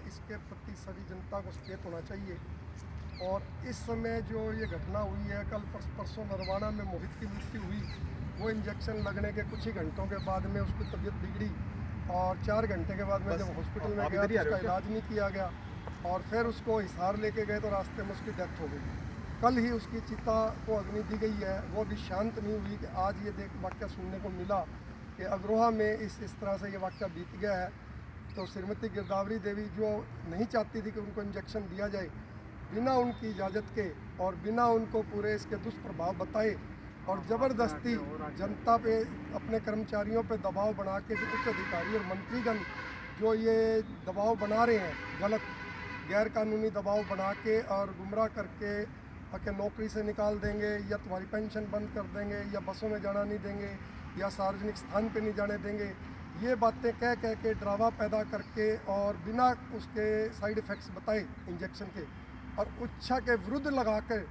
इसके प्रति सभी जनता को सचेत होना चाहिए। और इस समय जो ये घटना हुई है, कल परसों नरवाना में मोहित की मृत्यु हुई, वो इंजेक्शन लगने के कुछ ही घंटों के बाद में उसकी तबीयत बिगड़ी और 4 घंटे के बाद में जब हॉस्पिटल में गया तो उसका इलाज नहीं किया गया और फिर उसको हिसार लेके गए तो रास्ते में उसकी डेथ हो गई। कल ही उसकी चिता को अग्नि दी गई है। वो भी शांत नहीं हुई कि आज ये वाक़या सुनने को मिला कि अग्रोहा में इस तरह से ये वाक़या बीत गया है। तो श्रीमती गिरदावरी देवी जो नहीं चाहती थी कि उनको इंजेक्शन दिया जाए, बिना उनकी इजाज़त के और बिना उनको पूरे इसके दुष्प्रभाव बताए और ज़बरदस्ती जनता पे, अपने कर्मचारियों पे दबाव बना के जो उच्च अधिकारी और मंत्रीगण जो ये दबाव बना रहे हैं, गलत गैर कानूनी दबाव बना के और गुमराह करके कि नौकरी से निकाल देंगे या तुम्हारी पेंशन बंद कर देंगे या बसों में जाना नहीं देंगे या सार्वजनिक स्थान पे नहीं जाने देंगे, ये बातें कह के ड्रामा पैदा करके और बिना उसके साइड इफ़ेक्ट्स बताए इंजेक्शन के और इच्छा के विरुद्ध लगा कर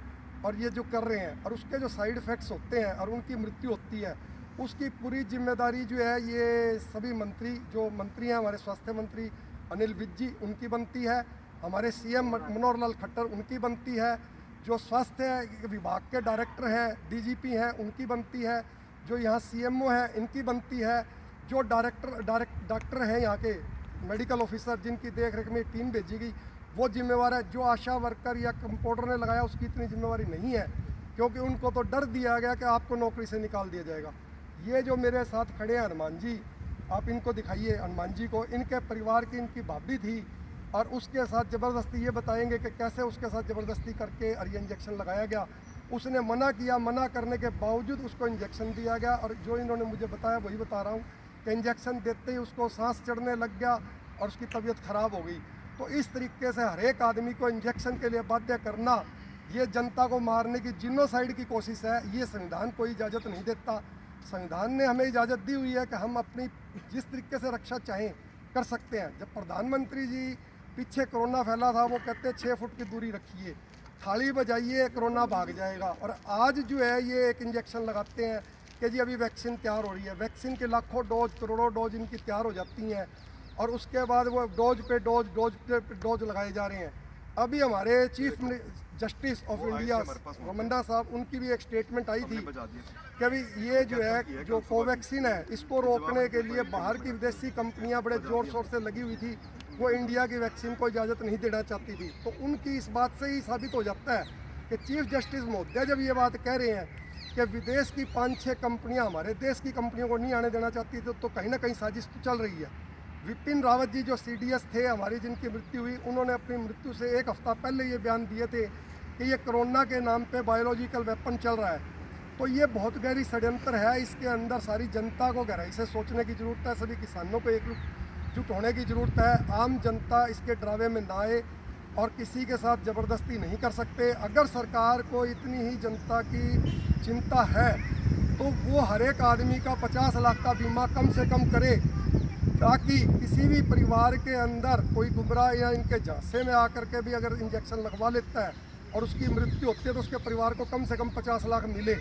और ये जो कर रहे हैं और उसके जो साइड इफ़ेक्ट्स होते हैं और उनकी मृत्यु होती है, उसकी पूरी जिम्मेदारी जो है ये सभी मंत्री हैं, हमारे स्वास्थ्य मंत्री अनिल विज जी, उनकी बनती है, हमारे सीएम मनोहर लाल खट्टर उनकी बनती है, जो स्वास्थ्य विभाग के डायरेक्टर हैं, डीजीपी हैं, उनकी बनती है, जो यहाँ सीएमओ हैं इनकी बनती है, जो डॉक्टर हैं यहाँ के मेडिकल ऑफिसर जिनकी देख रेख में टीम भेजी गई वो जिम्मेवार है। जो आशा वर्कर या कंपाउंडर ने लगाया उसकी इतनी जिम्मेवारी नहीं है, क्योंकि उनको तो डर दिया गया कि आपको नौकरी से निकाल दिया जाएगा। ये जो मेरे साथ खड़े हैं हनुमान जी, आप इनको दिखाइए, हनुमान जी को, इनके परिवार की इनकी भाभी थी और उसके साथ ज़बरदस्ती ये बताएंगे कि कैसे उसके साथ ज़बरदस्ती करके और ये इंजेक्शन लगाया गया। उसने मना किया, मना करने के बावजूद उसको इंजेक्शन दिया गया और जो इन्होंने मुझे बताया वही बता रहा हूँ कि इंजेक्शन देते ही उसको सांस चढ़ने लग गया और उसकी तबीयत ख़राब हो गई। तो इस तरीके से हर एक आदमी को इंजेक्शन के लिए बाध्य करना, ये जनता को मारने की जिनोसाइड की कोशिश है। ये संविधान कोई इजाज़त नहीं देता। संविधान ने हमें इजाज़त दी हुई है कि हम अपनी जिस तरीके से रक्षा चाहें कर सकते हैं। जब प्रधानमंत्री जी पीछे कोरोना फैला था वो कहते 6 फुट की दूरी रखिए, थाली बजाइए, कोरोना भाग जाएगा। और आज जो है ये एक इंजेक्शन लगाते हैं कि जी अभी वैक्सीन तैयार हो रही है। वैक्सीन के लाखों डोज, करोड़ों डोज इनकी तैयार हो जाती हैं और उसके बाद वो डोज पे डोज लगाए जा रहे हैं। अभी हमारे chief justice of India Ramana साहब, उनकी भी एक स्टेटमेंट आई थी कि अभी ये जो है जो कोवैक्सीन है इसको रोकने के लिए बाहर की विदेशी कंपनियां बड़े ज़ोर शोर से लगी हुई थी, वो इंडिया की वैक्सीन को इजाज़त नहीं देना चाहती थी। तो उनकी इस बात से ही साबित हो जाता है कि चीफ जस्टिस महोदय जब ये बात कह रहे हैं कि विदेश की 5-6 कंपनियां हमारे देश की कंपनियों को नहीं आने देना चाहती तो कहीं ना कहीं साजिश तो चल रही है। विपिन रावत जी जो CDS थे हमारी, जिनकी मृत्यु हुई, उन्होंने अपनी मृत्यु से 1 हफ्ता पहले ये बयान दिए थे कि ये कोरोना के नाम पे बायोलॉजिकल वेपन चल रहा है। तो ये बहुत गहरी षड्यंत्र है। इसके अंदर सारी जनता को गहराई से सोचने की ज़रूरत है। सभी किसानों को एकजुट होने की ज़रूरत है। आम जनता इसके ड्रावे में ना आए और किसी के साथ ज़बरदस्ती नहीं कर सकते। अगर सरकार को इतनी ही जनता की चिंता है तो वो हर एक आदमी का 50 लाख का बीमा कम से कम करे, ताकि किसी भी परिवार के अंदर कोई गुमराह या इनके झांसे में आकर के भी अगर इंजेक्शन लगवा लेता है और उसकी मृत्यु होती है तो उसके परिवार को कम से कम 50 लाख मिले।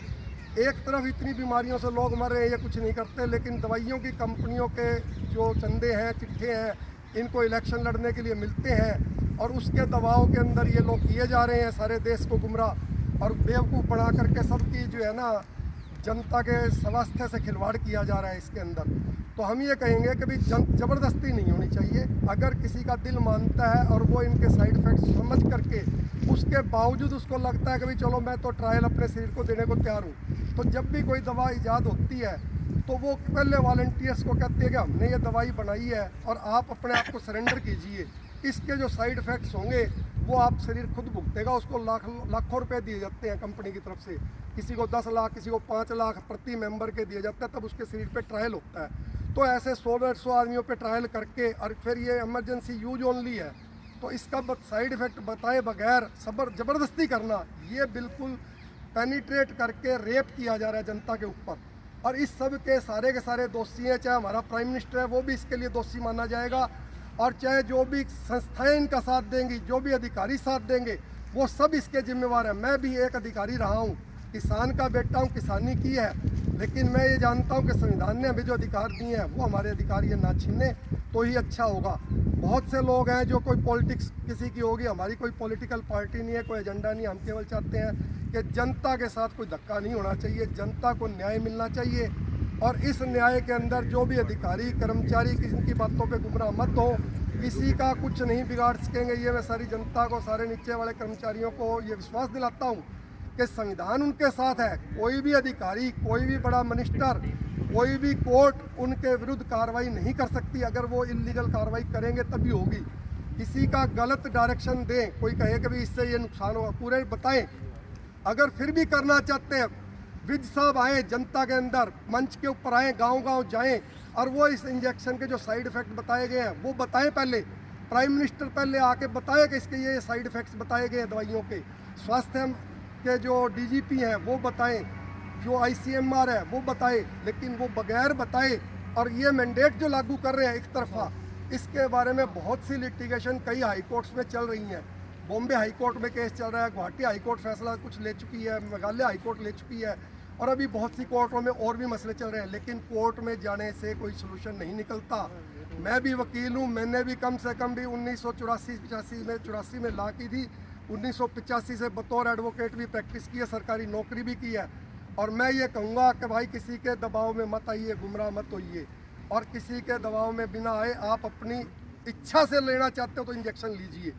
एक तरफ इतनी बीमारियों से लोग मर रहे हैं, ये कुछ नहीं करते, लेकिन दवाइयों की कंपनियों के जो चंदे हैं, चिट्ठे हैं, इनको इलेक्शन लड़ने के लिए मिलते हैं और उसके दबाव के अंदर ये लोग किए जा रहे हैं सारे देश को गुमराह और बेवकूफ़ बना करके सबकी जो है ना जनता के स्वास्थ्य से खिलवाड़ किया जा रहा है इसके अंदर। तो हम ये कहेंगे कि भाई ज़बरदस्ती नहीं होनी चाहिए। अगर किसी का दिल मानता है और वो इनके साइड इफ़ेक्ट्स समझ करके उसके बावजूद उसको लगता है कि भाई चलो मैं तो ट्रायल अपने शरीर को देने को तैयार हूँ, तो जब भी कोई दवा ईजाद होती है तो वो पहले वॉलंटियर्स को कहते हैं कि हमने ये दवाई बनाई है और आप अपने आप को सरेंडर कीजिए। इसके जो साइड इफ़ेक्ट्स होंगे वो आप शरीर खुद भुगतेगा। उसको लाखों रुपए दिए जाते हैं कंपनी की तरफ से, किसी को 10 लाख, किसी को 5 लाख प्रति मेंबर के दिए जाते हैं, तब उसके शरीर पे ट्रायल होता है। तो ऐसे 100-150 आदमियों पे ट्रायल करके और फिर ये इमरजेंसी यूज ओनली है, तो इसका साइड इफ़ेक्ट बताए बगैर ज़बरदस्ती करना, ये बिल्कुल पेनिट्रेट करके रेप किया जा रहा है जनता के ऊपर। और इस सब के सारे दोषी हैं, चाहे हमारा प्राइम मिनिस्टर है वो भी इसके लिए दोषी माना जाएगा, और चाहे जो भी संस्थाएं इनका साथ देंगी, जो भी अधिकारी साथ देंगे, वो सब इसके जिम्मेवार हैं। मैं भी एक अधिकारी रहा हूँ, किसान का बेटा हूँ, किसानी की है, लेकिन मैं ये जानता हूँ कि संविधान ने हमें जो अधिकार दिए हैं वो हमारे अधिकार ये ना छीने तो ही अच्छा होगा। बहुत से लोग हैं जो कोई पॉलिटिक्स किसी की होगी, हमारी कोई पॉलिटिकल पार्टी नहीं है, कोई एजेंडा नहीं, हम केवल चाहते हैं कि जनता के साथ कोई धक्का नहीं होना चाहिए, जनता को न्याय मिलना चाहिए। और इस न्याय के अंदर जो भी अधिकारी कर्मचारी किसी की बातों पे गुमराह मत हो, किसी का कुछ नहीं बिगाड़ सकेंगे। ये मैं सारी जनता को, सारे नीचे वाले कर्मचारियों को ये विश्वास दिलाता हूँ कि संविधान उनके साथ है। कोई भी अधिकारी, कोई भी बड़ा मिनिस्टर, कोई भी कोर्ट उनके विरुद्ध कार्रवाई नहीं कर सकती। अगर वो इलीगल कार्रवाई करेंगे तभी होगी। किसी का गलत डायरेक्शन दें, कोई कहे कि भी इससे ये नुकसान होगा, पूरे बताएं। अगर फिर भी करना चाहते हैं, विज साहब आए जनता के अंदर, मंच के ऊपर आए, गांव-गांव जाएं और वो इस इंजेक्शन के जो साइड इफेक्ट बताए गए हैं वो बताएं। पहले प्राइम मिनिस्टर पहले आके बताए कि इसके ये साइड इफेक्ट्स बताए गए हैं दवाइयों के। स्वास्थ्य के जो डीजीपी हैं वो बताएं, जो आईसीएमआर है वो बताए, लेकिन वो बगैर बताए और ये मैंडेट जो लागू कर रहे हैं एक तरफा, इसके बारे में बहुत सी लिटिगेशन कई हाई कोर्ट्स में चल रही हैं। बॉम्बे हाई कोर्ट में केस चल रहा है, गुवाहाटी हाई कोर्ट फैसला कुछ ले चुकी है, मेघालय हाई कोर्ट ले चुकी है और अभी बहुत सी कोर्टों में और भी मसले चल रहे हैं। लेकिन कोर्ट में जाने से कोई सोल्यूशन नहीं निकलता। मैं भी वकील हूँ, मैंने भी कम से कम भी 1984 में ला की थी, 1985 से बतौर एडवोकेट भी प्रैक्टिस की है, सरकारी नौकरी भी की है। और मैं ये कहूँगा कि भाई किसी के दबाव में मत आइए, गुमराह मत होइए और किसी के दबाव में बिना आए आप अपनी इच्छा से लेना चाहते हो तो इंजेक्शन लीजिए,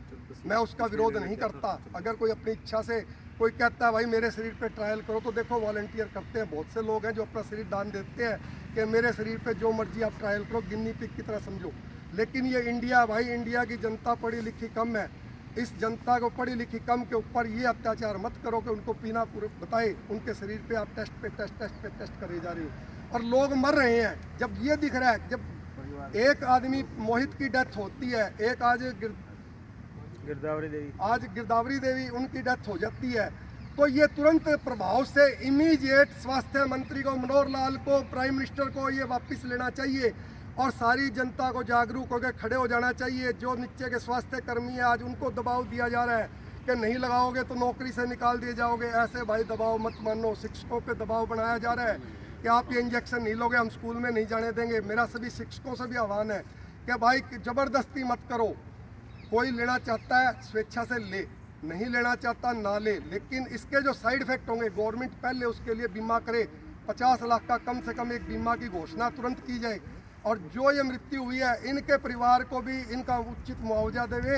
मैं उसका विरोध नहीं करता। अगर कोई अपनी इच्छा से कोई कहता है भाई मेरे शरीर पे ट्रायल करो, तो देखो वॉलंटियर करते हैं, बहुत से लोग हैं जो अपना शरीर दान देते हैं कि मेरे शरीर पे जो मर्जी आप ट्रायल करो, गिन्नी पिग की तरह समझो। लेकिन ये इंडिया, भाई इंडिया की जनता पढ़ी लिखी कम है, इस जनता को पढ़ी लिखी कम के ऊपर ये अत्याचार मत करो कि उनको पीना पूरे बताए, उनके शरीर पे आप टेस्ट पे टेस्ट करे जा रहे हो और लोग मर रहे हैं। जब ये दिख रहा है, जब एक आदमी मोहित की डेथ होती है, एक आज गिरदावरी देवी उनकी डेथ हो जाती है, तो ये तुरंत प्रभाव से इमीडिएट स्वास्थ्य मंत्री को, मनोहर लाल को, प्राइम मिनिस्टर को ये वापस लेना चाहिए और सारी जनता को जागरूक होकर खड़े हो जाना चाहिए। जो नीचे के स्वास्थ्य कर्मी है आज उनको दबाव दिया जा रहा है कि नहीं लगाओगे तो नौकरी से निकाल दिए जाओगे। ऐसे भाई दबाव मत मानो। शिक्षकों पे दबाव बनाया जा रहा है कि आप ये इंजेक्शन नहीं लोगे हम स्कूल में नहीं जाने देंगे। मेरा सभी शिक्षकों से भी आह्वान है कि भाई ज़बरदस्ती मत करो। कोई लेना चाहता है स्वेच्छा से ले, नहीं लेना चाहता ना ले। लेकिन इसके जो साइड इफेक्ट होंगे गवर्नमेंट पहले उसके लिए बीमा करे, 50 लाख का कम से कम एक बीमा की घोषणा तुरंत की जाए और जो ये मृत्यु हुई है इनके परिवार को भी इनका उचित मुआवजा देवे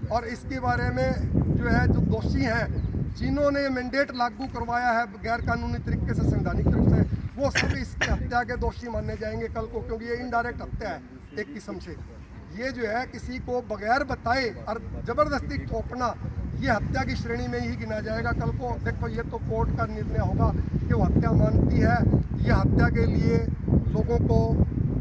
और इसके बारे में जो है जो दोषी हैं जिन्होंने ये मैंडेट लागू करवाया है गैर कानूनी तरीके से, संवैधानिक रूप से, वो सभी इसके हत्या के दोषी माने जाएंगे कल को, क्योंकि ये इनडायरेक्ट हत्या है एक किस्म से। ये जो है किसी को बगैर बताए और ज़बरदस्ती थोपना, ये हत्या की श्रेणी में ही गिना जाएगा कल को। देखो ये तो कोर्ट का निर्णय होगा कि वो हत्या मानती है, ये हत्या के लिए लोगों को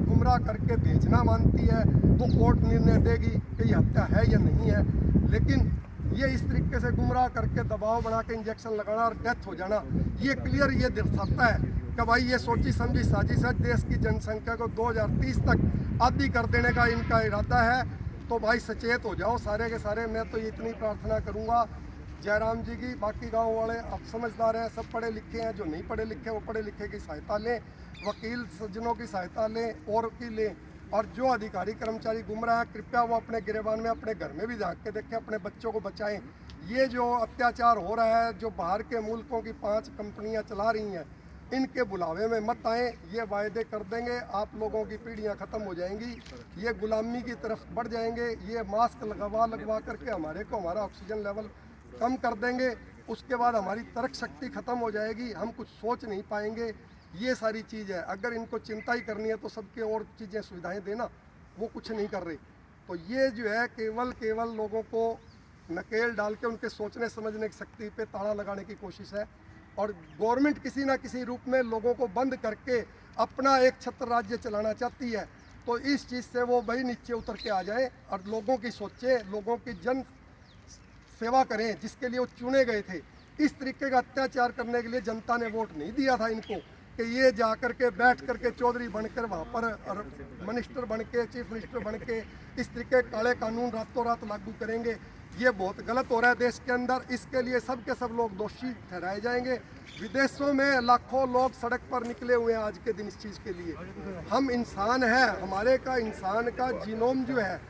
गुमराह करके भेजना मानती है, तो कोर्ट निर्णय देगी कि ये हत्या है या नहीं है। लेकिन ये इस तरीके से गुमराह करके दबाव बना के इंजेक्शन लगाना और डेथ हो जाना, ये क्लियर ये दर्शाता है कि भाई ये सोची समझी साजिश है। देश की जनसंख्या को 2030 तक आधी कर देने का इनका इरादा है। तो भाई सचेत हो जाओ सारे के सारे। मैं तो इतनी प्रार्थना करूँगा जयराम जी की, बाकी गांव वाले अब समझदार हैं, सब पढ़े लिखे हैं, जो नहीं पढ़े लिखे वो पढ़े लिखे की सहायता लें, वकील सज्जनों की सहायता लें और की लें। और जो अधिकारी कर्मचारी गुमराह है कृपया वो अपने गिरेबान में अपने घर में भी झाँक के देखें, अपने बच्चों को बचाएं। ये जो अत्याचार हो रहा है, जो बाहर के मुल्कों की 5 कंपनियां चला रही हैं, इनके बुलावे में मत आएँ। ये वायदे कर देंगे आप लोगों की पीढ़ियाँ ख़त्म हो जाएंगी, ये गुलामी की तरफ बढ़ जाएंगे। ये मास्क लगवा करके हमारे को हमारा ऑक्सीजन लेवल कम कर देंगे, उसके बाद हमारी तर्क शक्ति ख़त्म हो जाएगी, हम कुछ सोच नहीं पाएंगे। ये सारी चीज़ है। अगर इनको चिंता ही करनी है तो सबके और चीज़ें सुविधाएं देना, वो कुछ नहीं कर रहे। तो ये जो है केवल लोगों को नकेल डाल के उनके सोचने समझने की शक्ति पे ताला लगाने की कोशिश है। और गवर्नमेंट किसी ना किसी रूप में लोगों को बंद करके अपना एक छत्र राज्य चलाना चाहती है। तो इस चीज़ से वो भाई नीचे उतर के आ जाए और लोगों की सोचे, लोगों की जन सेवा करें जिसके लिए वो चुने गए थे। इस तरीके का अत्याचार करने के लिए जनता ने वोट नहीं दिया था इनको कि ये जा कर के बैठ कर के चौधरी बनकर वहाँ पर मिनिस्टर बन के, चीफ मिनिस्टर बन के इस तरीके काले कानून रातों रात लागू करेंगे। ये बहुत गलत हो रहा है देश के अंदर। इसके लिए सब के सब लोग दोषी ठहराए जाएंगे। विदेशों में लाखों लोग सड़क पर निकले हुए हैं आज के दिन इस चीज़ के लिए। हम इंसान हैं, हमारे का इंसान का जीनोम जो है,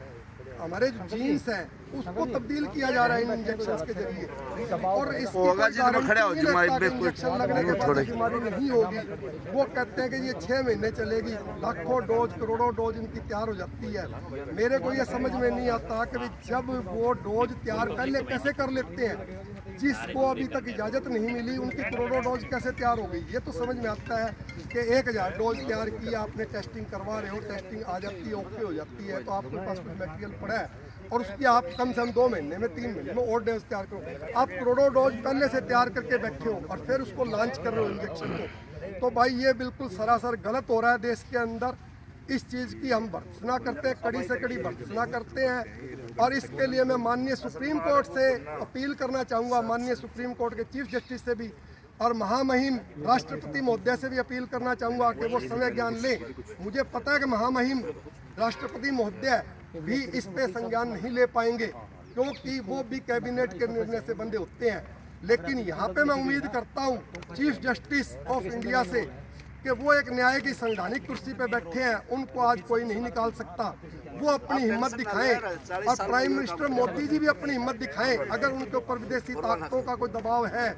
हमारे जो जीन्स हैं उसको तब्दील किया जा रहा है इन इंजेक्शन के जरिए। और इसकी इंजेक्शन लगने के बाद बीमारी नहीं होगी। वो कहते हैं कि ये 6 महीने चलेगी, लाखों डोज करोड़ों डोज इनकी तैयार हो जाती है। मेरे को ये समझ में नहीं आता कि जब वो डोज तैयार पहले कैसे कर लेते हैं, जिसको अभी तक इजाज़त नहीं मिली उनकी करोड़ों डोज कैसे तैयार हो गई। ये तो समझ में आता है कि 1000 डोज तैयार किया आपने, टेस्टिंग करवा रहे हो, टेस्टिंग आ जाती है, ओके हो जाती है, तो आपके पास कुछ मटेरियल पड़ा है और उसकी आप कम से कम 2 महीने में 3 महीने में और डोज तैयार करो। आप करोड़ों डोज पहले से तैयार करके बैठे हो और फिर उसको लॉन्च कर रहे हो इंजेक्शन को। तो भाई ये बिल्कुल सरासर गलत हो रहा है देश के अंदर। इस चीज़ की हम भर्त्सना करते हैं, कड़ी से कड़ी भर्त्सना करते हैं। और इसके लिए मैं माननीय सुप्रीम कोर्ट से अपील करना चाहूँगा, माननीय सुप्रीम कोर्ट के चीफ जस्टिस से भी और महामहिम राष्ट्रपति महोदय से भी अपील करना चाहूँगा कि वो समय ज्ञान लें। मुझे पता है कि महामहिम राष्ट्रपति महोदय भी इस पे संज्ञान नहीं ले पाएंगे क्योंकि वो भी कैबिनेट के निर्णय से बंधे होते हैं। लेकिन यहाँ पे मैं उम्मीद करता हूँ चीफ जस्टिस ऑफ इंडिया से कि वो एक न्याय की संवैधानिक कुर्सी पे बैठे हैं, उनको आज कोई नहीं निकाल सकता। वो अपनी हिम्मत दिखाएं और प्राइम मिनिस्टर मोदी जी भी अपनी हिम्मत दिखाएं। अगर उनके ऊपर विदेशी ताकतों का कोई दबाव है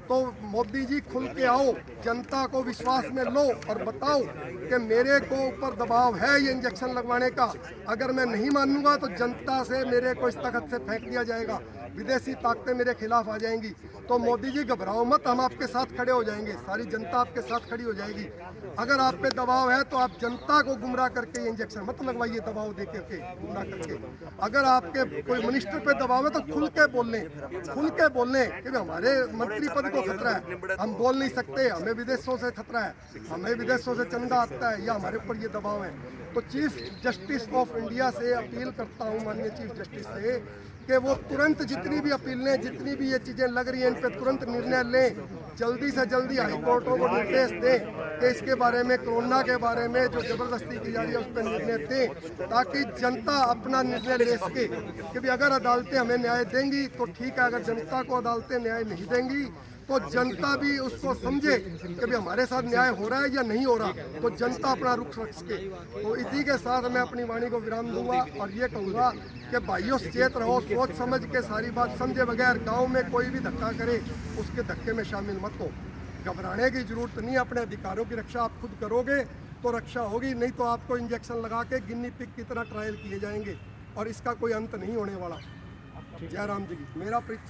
तो मोदी जी खुल के आओ, जनता को विश्वास में लो और बताओ कि मेरे को ऊपर दबाव है ये इंजेक्शन लगवाने का। अगर मैं नहीं मानूंगा तो जनता से मेरे को इस तख्त से फेंक दिया जाएगा, विदेशी ताकतें मेरे खिलाफ आ जाएंगी। तो मोदी जी घबराओ मत, हम आपके साथ खड़े हो जाएंगे, सारी जनता आपके साथ खड़ी हो जाएगी। अगर आप पे दबाव है तो आप जनता को गुमराह करके ये इंजेक्शन मत लगवाइए, दबाव दे करके गुमराह करके। अगर आपके कोई मिनिस्टर पे दबाव है तो खुल के बोल लें कि हमारे मंत्री पद को खतरा है, हम बोल नहीं सकते, हमें विदेशों से खतरा है, हमें विदेशों से चंदा आता है या हमारे ऊपर ये दबाव है। तो चीफ जस्टिस ऑफ इंडिया से अपील करता हूँ, माननीय चीफ जस्टिस से, कि वो तुरंत जितनी भी अपीलें, जितनी भी ये चीज़ें लग रही हैं इन पे तुरंत निर्णय लें, जल्दी से जल्दी हाई कोर्टों को निर्देश दें कि इसके बारे में, कोरोना के बारे में जो ज़बरदस्ती की जा रही है उस पर निर्णय दें ताकि जनता अपना निर्णय ले सके। कि भी अगर अदालतें हमें न्याय देंगी तो ठीक है, अगर जनता को अदालतें न्याय नहीं देंगी तो जनता भी उसको समझे कि भी हमारे साथ न्याय हो रहा है या नहीं हो रहा, तो जनता अपना रुख रख सके। तो इसी के साथ मैं अपनी वाणी को विराम दूंगा और ये कहूँगा कि भाइयों सचेत रहो, सोच समझ के सारी बात समझे बगैर गांव में कोई भी धक्का करे उसके धक्के में शामिल मत हो। घबराने की जरूरत नहीं, अपने अधिकारों की रक्षा आप खुद करोगे तो रक्षा होगी, नहीं तो आपको इंजेक्शन लगा के गिन्नी पिग की तरह ट्रायल किए जाएंगे और इसका कोई अंत नहीं होने वाला। जय राम जी की। मेरा परिचय